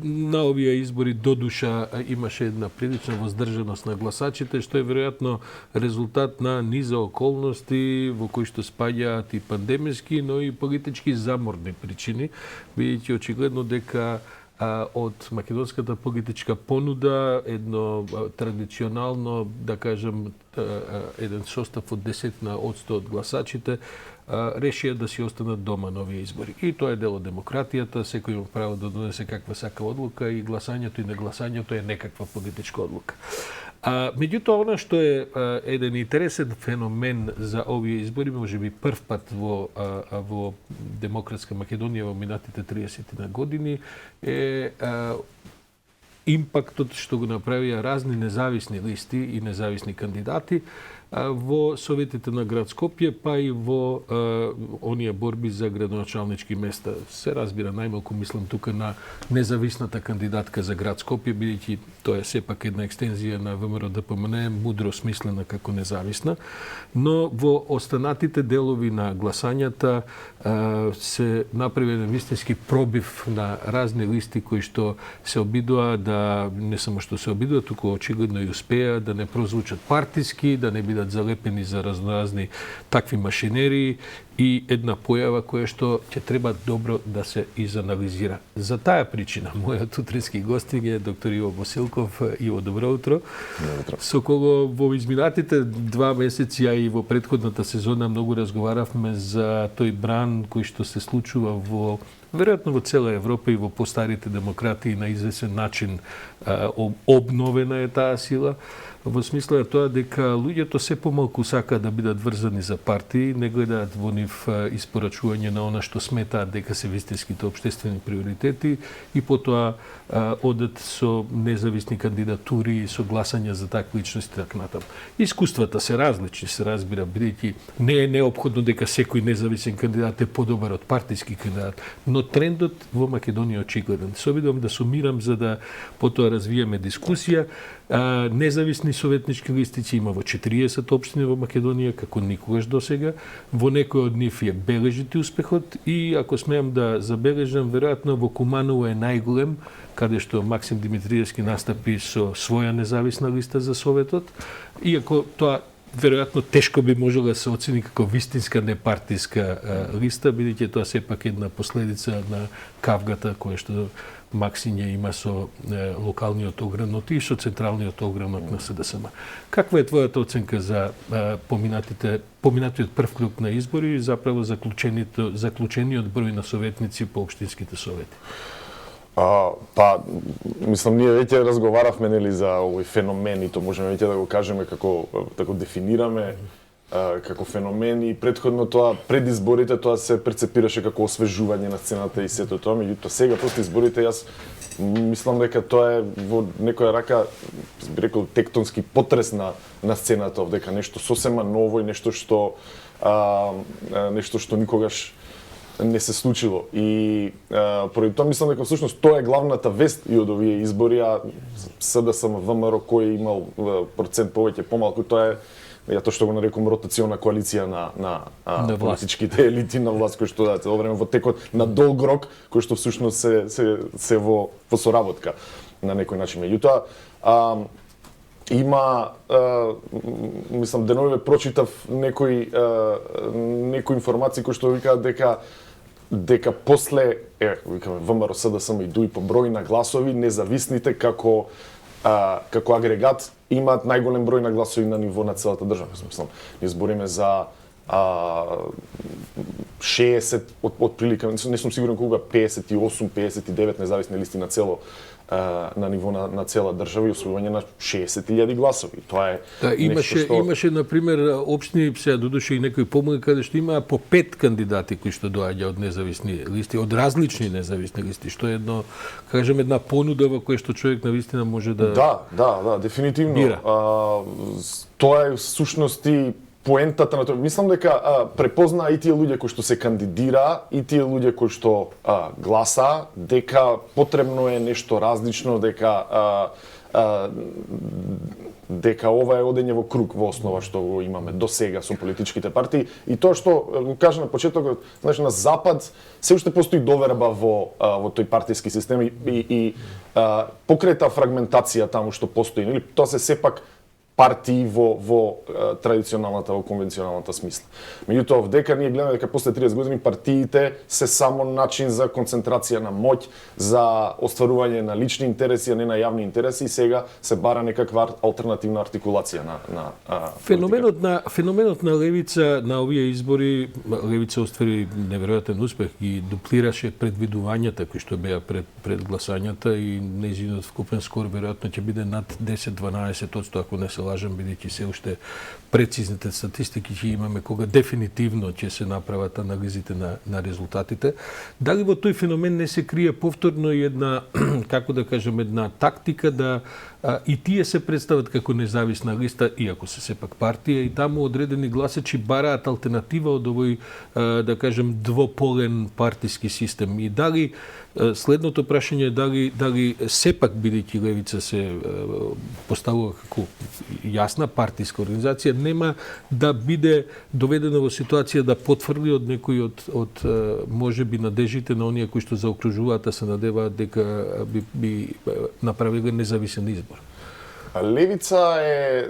На овие избори до душа имаше една прилична воздржаност на гласачите, што е веројатно резултат на низа околности во кои што спаѓаат и пандемиски, но и политички заморни причини, бидејќи очигледно дека од македонската политичка понуда едно традиционално, да кажем, еден состав од 10% од гласачите решија да си останат дома на овие избори. И тоа е дел од демократијата, секој има право да донесе каква сака одлука и гласањето и негласањето е некаква политичка одлука. Меѓутоа, она што е еден интересен феномен за овие избори, може би прв пат во демократска Македонија во минатите 30 на години, е импактот што го направија разни независни листи и независни кандидати во советите на град Скопје, па и во оние борби за градоначалнички места. Се разбира, најмалку мислам тука на независната кандидатка за град Скопје, бидејќи тоа е сепак една екстензија на ВМРО ДПМН, мудро смислена како независна, но во останатите делови на гласањата се направи еден вистински пробив на разни листи кои што се обидува да не само што се обидува, туку очигледно и успеа да не прозвучат партиски, да не бидат залепени за разноразни такви машинерии и една појава која што ќе треба добро да се изанализира. За таа причина, мојот утрински гостин е доктор Иво Босилков. Иво, добро утро. Со кого во изминатите 2 месеци, а и во претходната сезона многу разговаравме за тој бран кој што се случува во веројатно во цела Европа и во постарите демократии на извесен начин обновена е таа сила, во смисла е тоа дека луѓето се помалку сакаат да бидат врзани за партии, не гледаат во нив испорачување на она што сметаат дека се вистинските општествени приоритети и потоа одат со независни кандидатури и со гласања за такви личности така натаму. Искуствата се различни, се разбира, бидејќи не е неопходно дека секој независен кандидат е подобар од партиски кандидат, но трендот во Македонија е очигледен. Се обидувам да сумирам за да потоа развиеме дискусија. Независни советнички листици има во 40 општини во Македонија, како никогаш досега. Во некој од нив ја бележите успехот и, ако смеам да забележам, веројатно во Куманово е најголем, каде што Максим Димитриевски настапи со своја независна листа за Советот, иако тоа веројатно тешко би можело да се оцени како вистинска непартиска листа, бидејќи тоа сепак една последица на кавгата која што Максим ја има со локалниот огранот и со централниот огранот на СДСМ. Каква е твојата оценка за поминатиот прв круг на избори и заправо заклучениот број на советници по општинските совети? Мислам, ние веќе разговаравме нели за овој феномен и то можеме веќе да го кажеме како дефинираме како феномен и претходно тоа пред изборите тоа се перцепираше како освежување на сцената и сето тоа, меѓутоа сега после изборите јас мислам дека тоа е во некоја рака, би рекол, тектонски потрес на сцената, дека нешто сосема ново и нешто што никогаш не се случило. И поради тоа мислам дека всушност тоа е главната вест и од овие избори, а СДСМ, ВМРО кој имал процент повеќе помалку, тоа е тоа што го нарекувам ротационна коалиција на политичките елити на власт, кои што цело време во текот на долг рок, кои што всушност се во соработка на некој начин. Меѓутоа, има, мислам, деновиве прочитав некои информации кои што викаат дека после викаме ВМРО, СДСМ и ДУИ по број на гласови, независните како агрегат имаат најголем број на гласови на ниво на целата држава. Мислам, ние збориме за 60 од прилика, не сум сигурен кога, 58, 59 независни листи на цело на ниво на цела држава и освојување на 60.000 гласови. Тоа е имаше на пример општини, сега додуше и некои помоги каде што има по 5 кандидати кои што доаѓа од независни листи, од различни независни листи, што е една понуда во која што човек навистина може да Да, дефинитивно. Тоа е всушност и поентата на тоа, мислам дека препознаа и тие луѓе кои што се кандидираа, и тие луѓе кои што гласа, дека потребно е нешто различно, дека ова е одење во круг во основа што го имаме до сега со политичките партии, и тоа што го кажа на почетокот, значи на запад се уште постои доверба во тој партиски систем и покрај таа фрагментација таму што постои, нели, тоа се сепак партии во традиционалната, во конвенционалната смисла. Меѓутоа, вдека ние гледаме дека после 30 години партиите се само начин за концентрација на моќ, за остварување на лични интереси, а не на јавни интереси, и сега се бара некаква алтернативна артикулација на феноменот на левица на овие избори. Левица оствари неверојатен успех и дуплираше предвидувањата кои што беа пред гласањата, и нејзинот вкупен скор веројатно ќе биде над 10-12%, ако не се лажам, бидејќи се уште прецизните статистики ќе имаме кога дефинитивно ќе се направат анализите на резултатите. Дали во тој феномен не се крие повторно и една, како да кажем, една тактика да и тие се представат како независна листа, иако се сепак партија, и таму одредени гласачи бараат алтернатива од овој, да кажем, двополен партиски систем. И дали следното прашање е дали сепак, бидејќи левица се поставува како јасна партиска организација, нема да биде доведена во ситуација да потврди од некој од можеби надежите на оние кои што заокружуваат, се надеваат дека би направиле независен избор. Левица е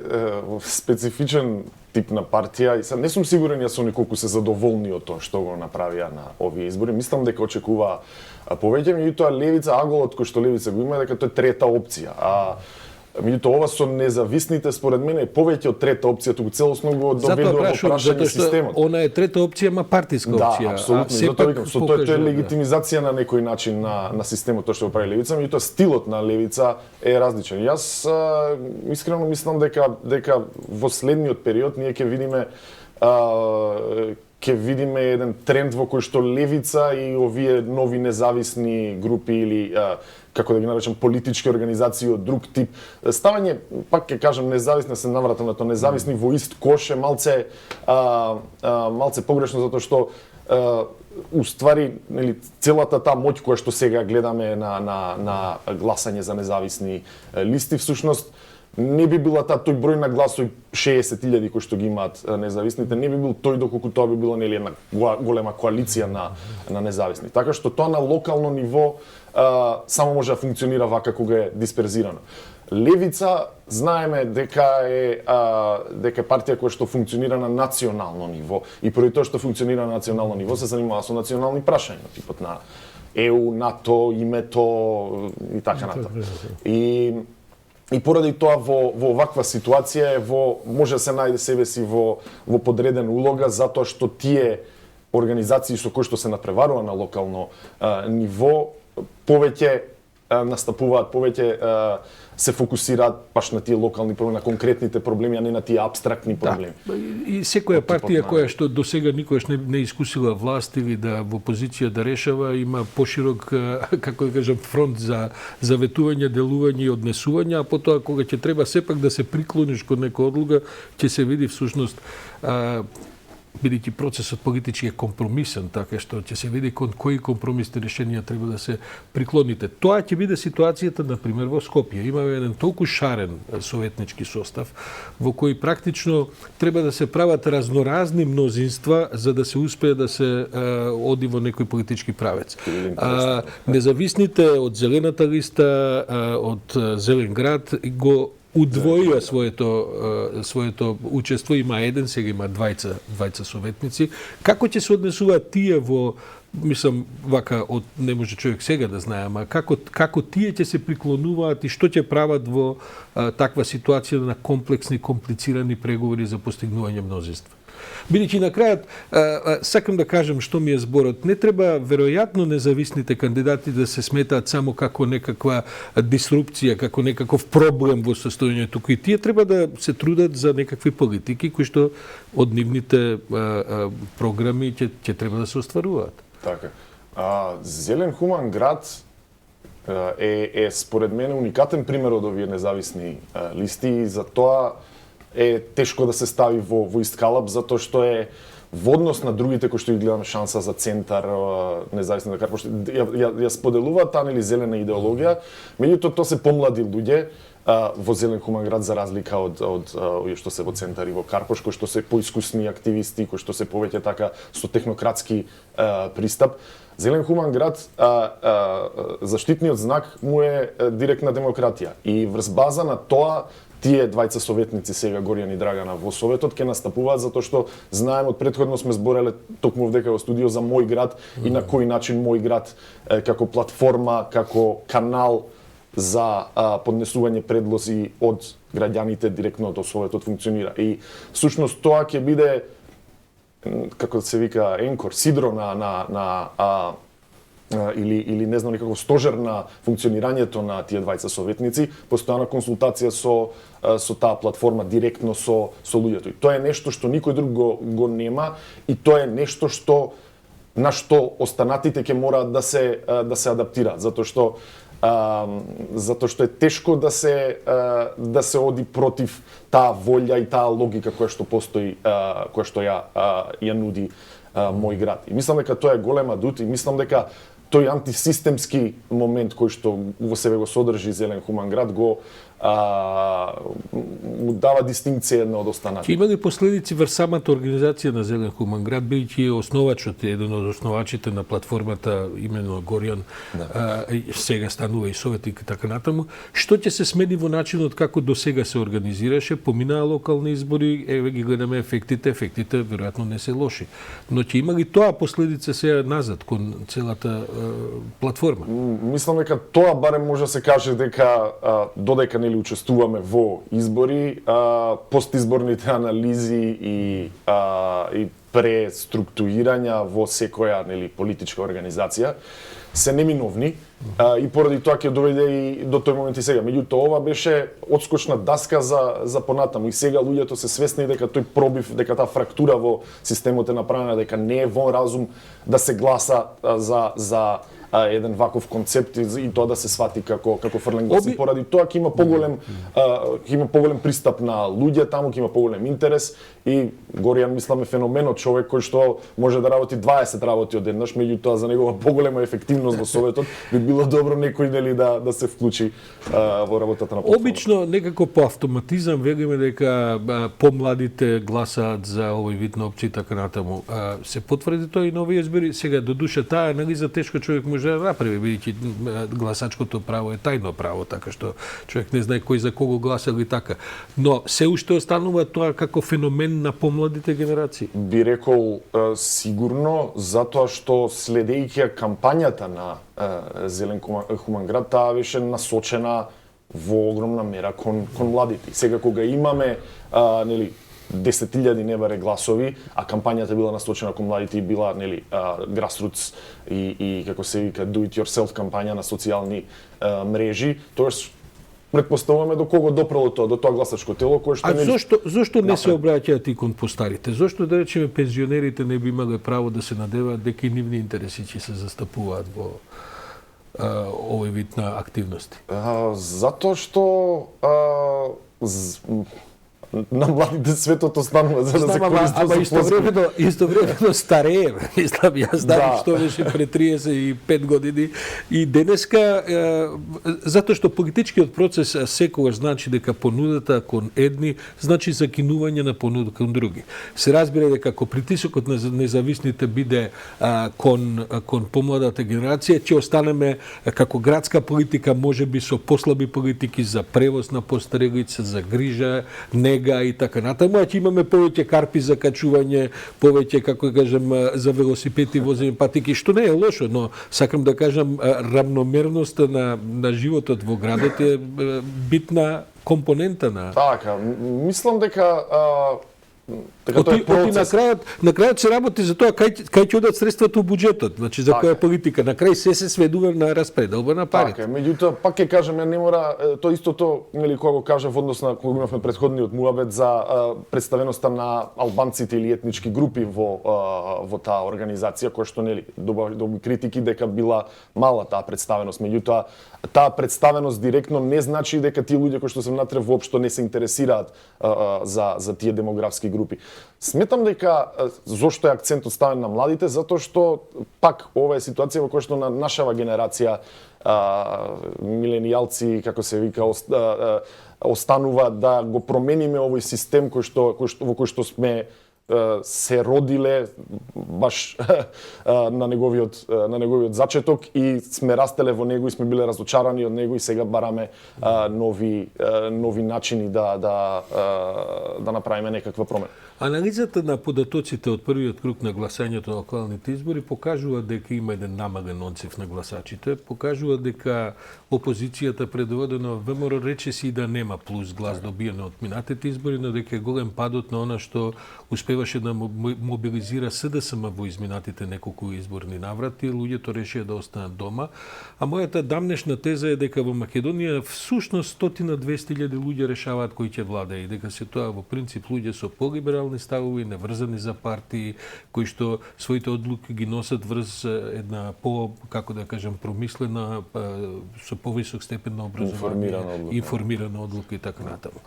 специфичен тип на партија и не сум сигурен јас они колку се задоволни од тоа што го направија на овие избори. Мислам дека очекува повеќе, меѓутоа левица, аголот кој што левица го има, дека тоа е трета опција. Меѓутоа ова со независните според мене е повеќе од трета опција, туку целосно го доведува во прашање системот. Она е трета опција, ма партиска опција. Да, апсолутно. Затоа викам, со тоа е легитимизација на некој начин на системот тоа што го прави левица, меѓутоа стилот на левица е различен. Јас искрено мислам дека во следниот период ние ќе видиме еден тренд во кој што левица и овие нови независни групи или како да ги наречам политички организации од друг тип ставање, пак ќе кажам независни, се навратам на тоа, независни во ист кош е малце погрешно, затоа што уствари, нели, целата таа моќ која што сега гледаме на гласање за независни листи, всушност не би била тој број на гласови 60.000 кои што ги имаат независните, не би бил тој доколку тоа би било, нели, една голема коалиција на независни. Така што тоа на локално ниво само може да функционира вака кога е дисперзирано. Левица знаеме дека е партија која што функционира на национално ниво, и поради тоа што функционира на национално ниво се занимава со национални прашања, типот на ЕУ, НАТО, името и така натаму. И поради тоа во ваква ситуација може да се најде себе си во подредена улога, затоа што тие организации со кои што се надпреварува на локално ниво повеќе настапуваат, повеќе се фокусираат баш на тие локални проблеми, на конкретните проблеми, а не на тие апстрактни проблеми. Да. И секоја партија која што досега никогаш не искусила власт или да во позиција да решава, има поширок, како да кажам, фронт за заветување, делување и однесување, а потоа кога ќе треба сепак да се приклониш кон некоја одлуга, ќе се види всушност бидејќи процесот политички е компромисен, така што ќе се види кон кои компромисни решенија треба да се приклоните. Тоа ќе биде ситуацијата, например, во Скопје. Имаме еден толку шарен советнички состав, во кој практично треба да се прават разноразни мнозинства за да се успее да се оди во некој политички правец. Независните од Зелената листа, од Зелен град го удвоија своето учество, има еден, сега има двајца советници. Како ќе се однесуваат тие во, мислам, вака, не може човек сега да знае, ама како тие ќе се приклонуваат и што ќе прават во таква ситуација на комплексни, комплицирани преговори за постигнување мнозинства? Бидејќи на крајот, сакам да кажам што ми е зборот. Не треба веројатно независните кандидати да се сметаат само како некаква дисрупција, како некаков проблем во состојањето, туку и тие треба да се трудат за некакви политики кои што од нивните програми ќе треба да се остваруваат. Така. Зелен хуман град е според мене уникатен пример од овие независни листи, и за тоа е тешко да се стави во ист калап, затоа што е во однос на другите кои што ги гледаме шанса за центар, независно да Карпош, ја споделуваат таа нели зелена идеологија, меѓутоа тоа се помлади луѓе во Зелен хуман град за разлика од овие што се во центар и во Карпош, кои што се поискусни активисти, кои што се повеќе така со технократски пристап. Зелен хуман град заштитниот знак му е директна демократија и врз база на тоа тие двајца советници сега Горијан и Драгана во советот ќе настапуваат затоа што знаем од претходно сме збореле токму овдека во студио за мој град и на кој начин мој град како платформа, како канал за поднесување предлози од граѓаните директно од советот функционира. И всушност тоа ќе биде како да се вика енкор, сидро или не знам никаков стожер на функционирањето на тие двајца советници, постојана консултација со таа платформа директно со луѓето. И тоа е нешто што никој друг го нема и тоа е нешто на што останатите ќе мораат да се адаптираат, затоа што е тешко да се оди против таа волја и таа логика која што постои, која што ја нуди мој град. И мислам дека тоа е голема дут и мислам дека тој антисистемски момент кој што во себе го содржи Зелен хуман град го му дава дистинкција една од останатите. Има ли последици врз самата организација на Зелен хуман град, бидејќи основачот, еден од основачите на платформата, именно Горијан, сега станува и советник и така натаму, што ќе се смени во начинот како до сега се организираше, поминаа локални избори, еве ги гледаме ефектите веројатно не се лоши. Но ќе има ли тоа последица сега назад кон целата платформа? Мислам дека тоа барем може да се каже дека додека нели учествуваме во избори, постизборните анализи и преструктурирања во секоја нели политичка организација се неминовни и поради тоа ќе доведе и до тој момент и сега. Меѓутоа ова беше одскочна даска за понатаму и сега луѓето се свесни дека тој пробив, дека таа фрактура во системот е направена, дека не е во разум да се гласа за еден ваков концепт и тоа да се свати како фрлен глас. И поради тоа ќе има поголем пристап на луѓе таму, ќе има поголем интерес и Горијан мислам е феноменот, човек кој што може да работи 20 работи одеднаш, меѓутоа за негова поголема ефективност во советот би било добро некој нели да се вклучи во работата на платформата. Обично некако по автоматизам велиме дека помладите гласаат за овој вид на опции така натаму. Се потврди тоа и на овие избори. Сега до душа таа анализа тешко човек може да направи, бидејќи гласачкото право е тајно право, така што човек не знае кој за кого гласа или така. Но се уште останува тоа како феномен на помладите генерации. Би рекол сигурно, затоа што следејќи кампањата на Зелен хуман град, таа беше насочена во огромна мера кон младите. Сега кога имаме нели 10.000 небаре гласови, а кампањата била насочена кон младите и била нели grassroots и како се вика do it yourself кампања на социјални мрежи, тоеш претпоставуваме до кого допрело тоа, до тоа гласачко тело кое што зошто не се обраќаат и кон постарите? Зошто да речеме пензионерите не би имале право да се надеваат дека и нивни интереси ќе се застапуваат во овој вид на активности? Затоа што на младите светот останува за да се користи. Ама истовремено старее. Мислам, јас знам што беше пред 35 години и денеска затоа што политичкиот процес секогаш значи дека понудата кон едни значи закинување на понуда кон други. Се разбира дека ако притисокот на независните биде кон помладата генерација, ќе останеме како градска политика можеби со послаби политики за превоз на постарелица, за грижа, нега и така натаму, а ќе имаме повеќе карпи за качување, повеќе, како кажам, за велосипеди, возење патики, што не е лошо, но сакам да кажам, равномерноста на животот во градот е битна компонента на... Така, мислам дека Така тоа е Оти на крајот се работи за тоа кај ќе одат средствата у буџетот, значи за која политика. На крај се сведува на распределба на парите. Така, меѓутоа пак ќе кажам, ја не мора тоа истото, нели кога го кажав однос на кога имавме претходниот муабет за представеноста на албанците или етнички групи во таа организација, која што нели добави критики дека била мала таа представеност, меѓутоа таа представеност директно не значи дека тие луѓе кои што се внатре воопшто не се интересираат за тие демографски групи. Сметам дека зошто е акцентот ставен на младите, затоа што пак ова е ситуација во која што на нашава генерација миленијалци, како се вика, останува да го промениме овој систем во кој што сме се родиле баш на неговиот зачеток и сме растеле во него и сме биле разочарани од него и сега бараме нови начини да направиме некаква промена. Анализата на податоците од првиот круг на гласањето на локалните избори покажува дека има еден намален одсев на гласачите, покажува дека опозицијата предводена од ВМРО речиси да нема плюс глас добиено од минатите избори, но дека е голем падот на она што успеваше да мобилизира СДСМ во изминатите неколку изборни наврати, луѓето решија да останат дома. А мојата дамнешна теза е дека во Македонија всушност 100-200 луѓе решаваат кој ќе владее и дека се тоа во принцип луѓе со полиберални ставови, неврзани за партии, кои што своите одлуки ги носат врз една како да кажам, промислена, со повисок степен на образование, информирана одлука и така натаму.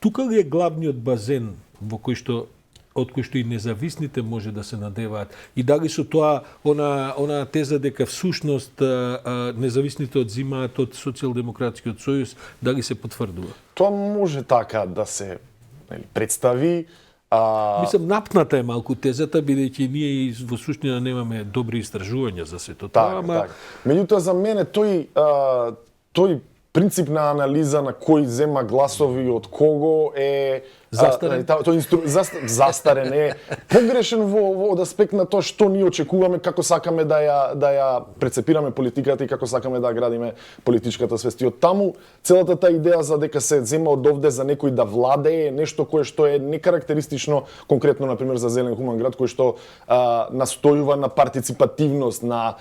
Тука ли е главниот базен од кој што и независните може да се надеваат и дали со тоа она теза дека всушност независните одзимаат од Социјалдемократскиот сојуз, дали се потврдува? Тоа може така да се представи. Мислам, напната е малку тезата, бидејќи ние во суштина немаме добри истражувања за сето тоа, така. Меѓутоа за мене тој принцип на анализа на кој зема гласови од кого е застарен. Застарен е погрешен во од аспект на тоа што ние очекуваме, како сакаме да ја прецепираме политиката и како сакаме да градиме политичката свест. И од таму целата таа идеја за дека се зема од овде за некој да владее е нешто кое што е некарактеристично конкретно на пример за Зелен хуман град, кој што настојува на партиципативност, на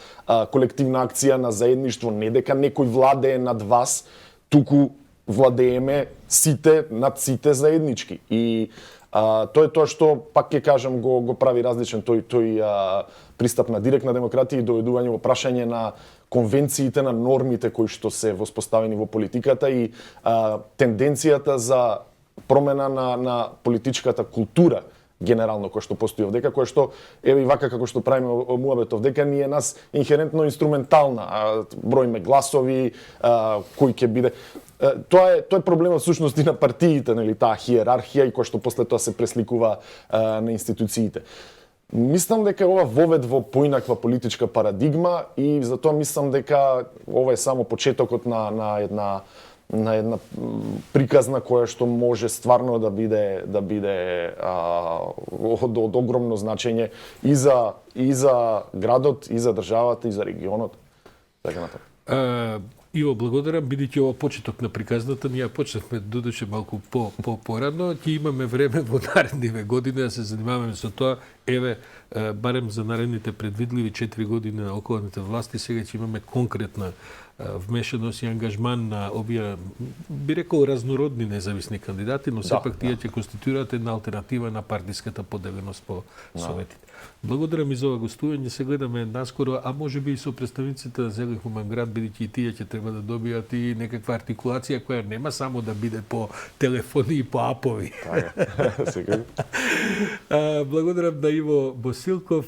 колективна акција, на заедништво, не дека некој владее над вас, туку владееме сите над сите заеднички. И тоа е тоа што, пак ќе кажам, го прави различен тој пристап на директна демократија и доведување во прашање на конвенциите, на нормите кои што се воспоставени во политиката и тенденцијата за промена на политичката култура генерално кој што постои овдека, кој што еве и вака како што правиме муабет овдека, ние нас инхерентно инструментална, броиме гласови, кој ќе биде. Тоа е проблемот всушност и на партиите, нели, таа хиерархија и кој што после тоа се пресликува на институциите. Мислам дека ова вовед во поинаква политичка парадигма и затоа мислам дека ова е само почетокот на една приказна која што може стварно да биде од огромно значење и за градот, и за државата, и за регионот. Така натаму. Иво, благодарам, бидејќи ова почеток на приказната, ние почнавме додеше малку порано, ќе имаме време во наредниве години да се занимаваме со тоа. Еве, барем за наредните предвидливи 4 години на околните власти, сега ќе имаме конкретна вмешаност и ангажман на овие, би рекол, разнородни независни кандидати, но сепак тие ќе конституираат една алтернатива на партиската поделеност по советите. Благодарам и за ова гостување, се гледаме наскоро, а може би и со представниците на Зелен хуман град, бидејќи и тие ќе треба да добијат и некаква артикулација која нема само да биде по телефони и по апови. Така, секако. Благодарам на Иво Босилков,